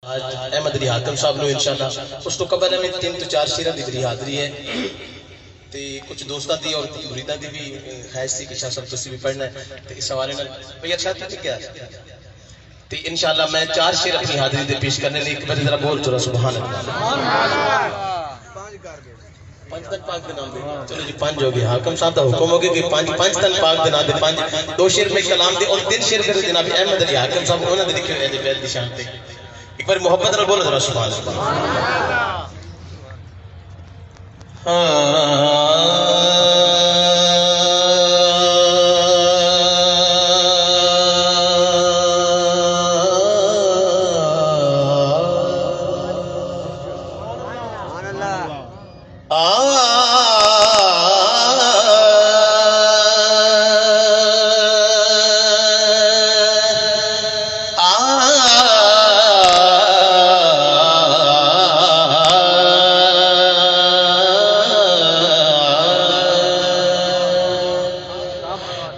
آج احمد علی حاکم صاحب نے انشاءاللہ اس تو قبل میں 3 تو 4 شیرہ دی بری حاضری ہے تے کچھ دوستاں دی اور کچھ مریداں دی بھی خواہش تھی کہ شاہ صاحب تسی بھی پڑھنا ہے تے اس حوالے نال بھئی اچھا تے کیا تے انشاءاللہ میں 4 شیر اپنی حاضری دے پیش کرنے نے ایک بار ذرا بول چلو سبحان اللہ سبحان اللہ 5 تن پاک دے نام دے چلو جی 5 ہو گئے حاکم صاحب دا حکم ہو گیا کہ 5 تن پاک دے نام دے 5 2 شیر میں کلام دے اور 3 شیر کرو جناب احمد علی حاکم صاحب انہاں دے لکھے ہوئے ہیں بیت دی شان تے ایک بار محبت نال بولو ذرا سبحان اللہ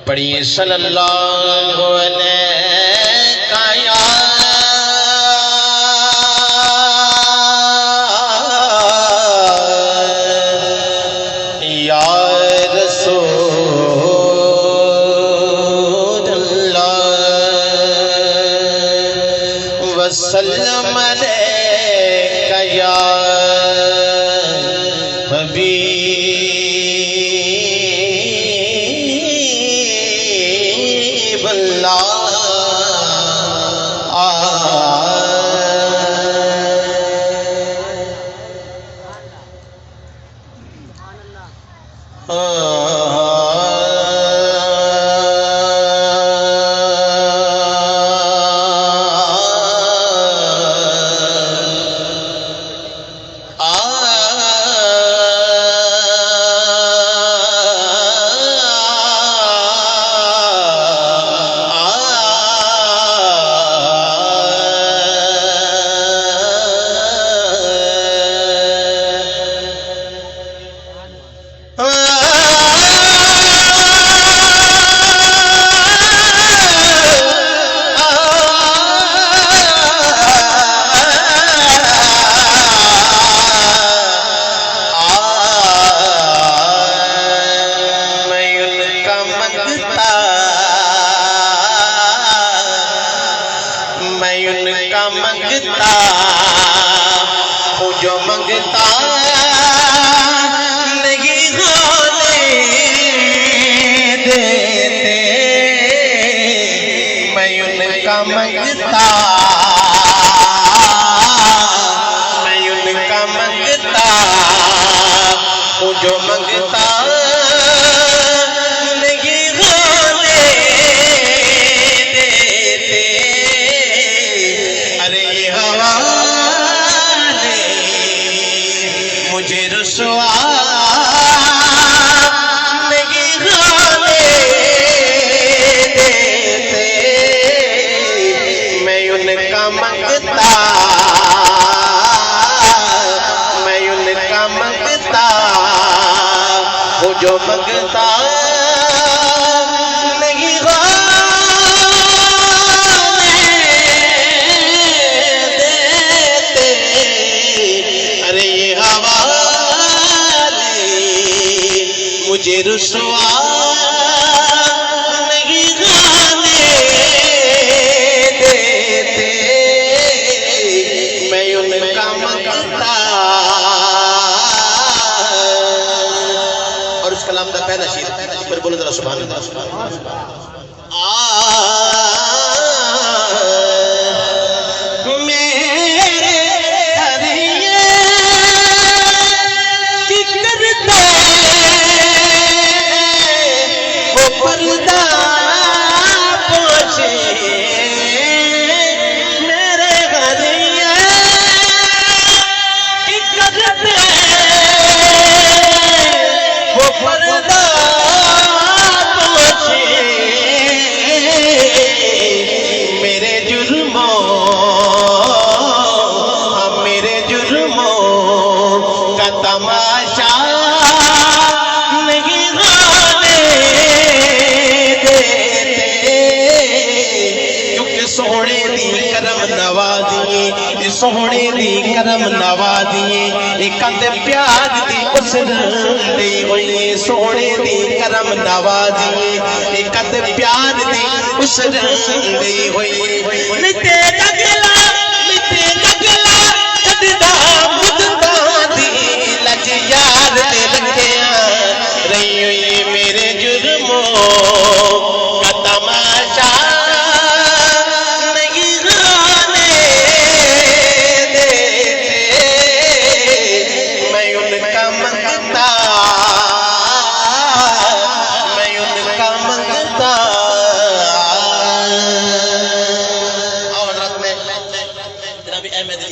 پڑھیے صلی اللہ علیہ یا رسول اللہ وسلم علیہ یا حبیب اللہ میں ان کا منگتا ہوں جو منگتا نہیں ہونے دیتے میں ان کا منگتا ہوں جو منگتا مجھے رسوا نہیں ہونے دیتے میں ان کا منگتا ہوں جو منگتا نہیں ہونے دیتے ارے یہ مجھے رسوا نہیں ہونے دیتے میں ان کا منگتا اور اس کلام کا پہلا شیر پر بولو ذرا سبحان اللہ سونے دی کرم نوازیے ایک اندے پیار دی اسرن دی ہوئی سونے دی کرم نوازیے ایک اندے پیار دی اسرن دی ہوئی نتے جگلا جددا مددا دی لج یار دے رکھیاں رہی ہوئی میرے جرموں کا تماشا منگتا